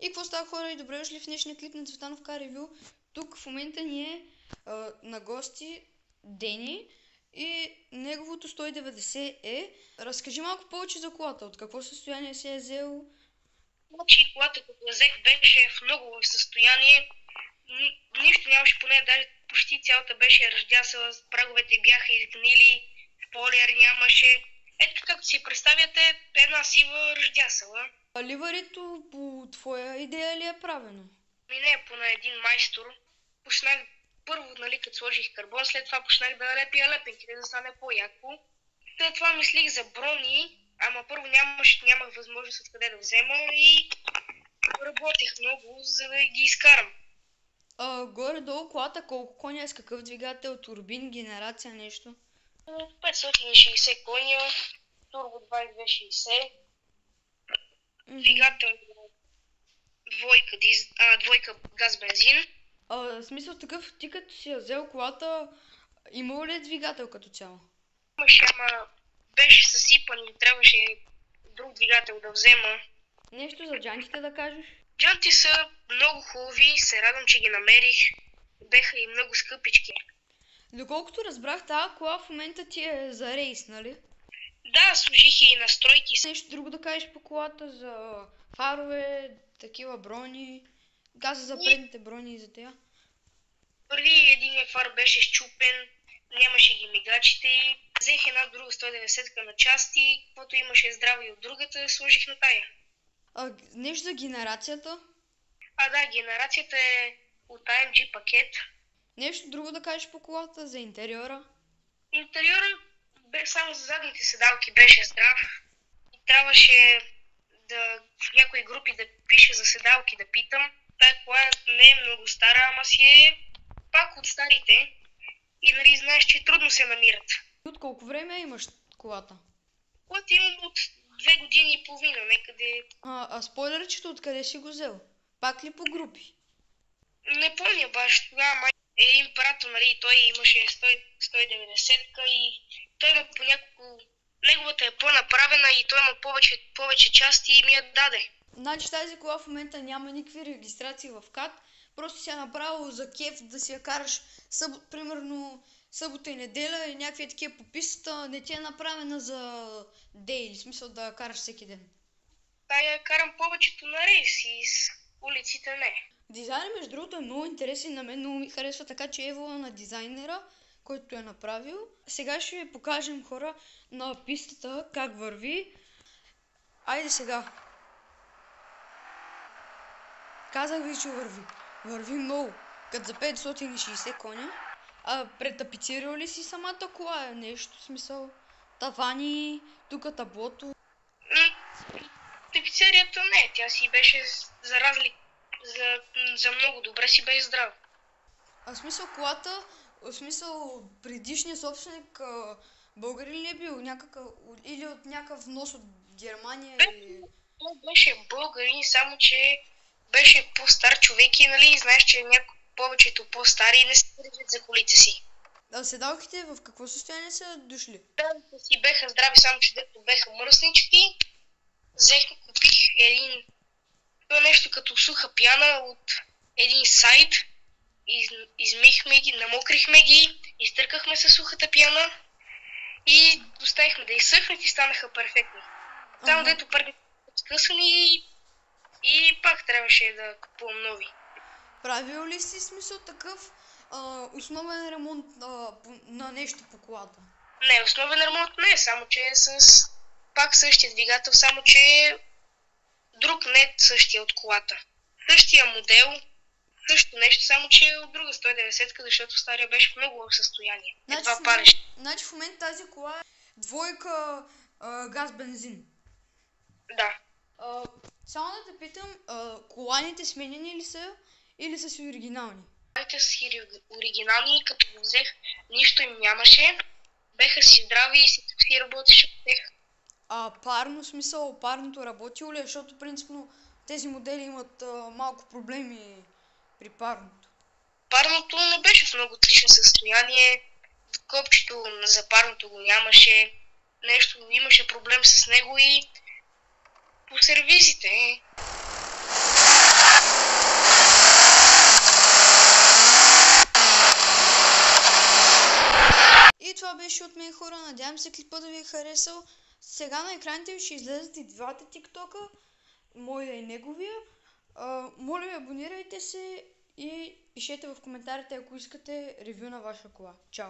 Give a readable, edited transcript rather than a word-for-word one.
И какво става, хора, и добре дошли в днешния клип на Цветанов Car Review. Тук в момента ни е на гости Дени и неговото 190 е. Разкажи малко повече за колата, от какво състояние се е взел? Значи колата, като я взех, беше в много лошо състояние. Нищо нямаше, поне даже почти цялата беше ръждясала, праговете бяха изгнили, спойлер нямаше. Ето както си представяте, една сива ръждясала. А ливарито по твоя идея ли е правено? Не, по на един майстор. Почнах първо, нали, като сложих карбон, след това почнах да лепя лепенките, да стане по-яко. След това мислих за брони, ама първо нямах възможност откъде да взема и работех много, за да ги изкарам. Горе-долу колата колко коня е, с какъв двигател, турбин, генерация, нещо? 560 коня, турбо 2260, двигател двойка газ-бензин. В смисъл такъв, ти като си я взел колата, имало ли е двигател като цяло? Имаше, ама беше съсипан и трябваше друг двигател да взема. Нещо за джантите да кажеш? Джанти са много хубави, се радвам, че ги намерих. Беха и много скъпички. Доколкото разбрах, тази кола в момента ти е за рейс, нали? Да, служих и настройки. Нещо друго да кажеш по колата за фарове, такива брони, газа за предните брони и за тея? Преди един фар беше счупен, нямаше ги мигачите. Взех една друга 190-ка на части, каквото имаше здраво и от другата, сложих на тая. Нещо за генерацията? Да, генерацията е от AMG пакет. Нещо друго да кажеш по колата за интериора? Интериора само за задните седалки беше здрав. И трябваше да в някои групи да пише за седалки, да питам. Тая кола не е много стара, ама си е пак от старите. И нали знаеш, че трудно се намират. От колко време имаш колата? Колата имам от 2 години и половина, некъде. Спойлерчето откъде си го взел? Пак ли по групи? Не помня баш, тогава май един приятел, нали, той имаше 190-ка и той има по няколко... Неговата е по-направена и той има повече части и ми я даде. Значи тази кола в момента няма никакви регистрации в КАТ, просто си я направил за кеф да си я караш примерно събота и неделя и някакви такива по пистата, не ти е направена за дейли, смисъл да я караш всеки ден. Я карам повечето на рейс и с улиците не. Дизайнът, между другото, е много интересен, на мен много ми харесва, така че ево на дизайнера, който е направил. Сега ще ви покажем, хора, на пистата как върви. Айде сега. Казах ви, че върви. Върви много. Като за 560 коня. Претапицирал ли си самата кола? Нещо, смисъл? Тавани, тук таблото? Тапицерията не, тя си беше за разлика. За много добре си беше здрав. В смисъл колата, в смисъл предишният собственик българин ли е бил някакъв, или от някакъв внос от Германия? Той беше българин, само че беше по-стар човек и нали знаеш, че повечето по-стари не се държат за колите си. Седалките в какво състояние са дошли? Да, си беха здрави, само че дето беха мръснички. Купих това нещо като суха пяна от един сайт. Измихме ги, намокрихме ги, изтъркахме със сухата пяна и оставихме да изсъхнат и станаха перфектни. Само дето първите скъсани и пак трябваше да купувам нови. Правил ли си смисъл такъв основен ремонт на нещо по колата? Не, основен ремонт не, само че е с пак същия двигател, само че е друг, не същия от колата. Същия модел, също нещо, само че е от друга 190-ка, защото стария беше в много лошо състояние. Едва палеше. Значи в момента тази кола е двойка газ-бензин. Да. Само да те питам, коланите сменени ли са или са си оригинални? Коланите са си оригинални, като го взех, нищо им нямаше. Беха си здрави и си работеше от тях. Парно смисъл, парното работило ли? Защото принципно тези модели имат малко проблеми при парното. Парното не беше в много отлично състояние. Копчето за парното го нямаше. Нещо имаше проблем с него и по сервизите. това беше от мен, хора. Надявам се клипа да ви е харесал. Сега на екраните ви ще излезат и двата тиктока, моя и неговия. Моля ви, абонирайте се и пишете в коментарите, ако искате ревю на ваша кола. Чао!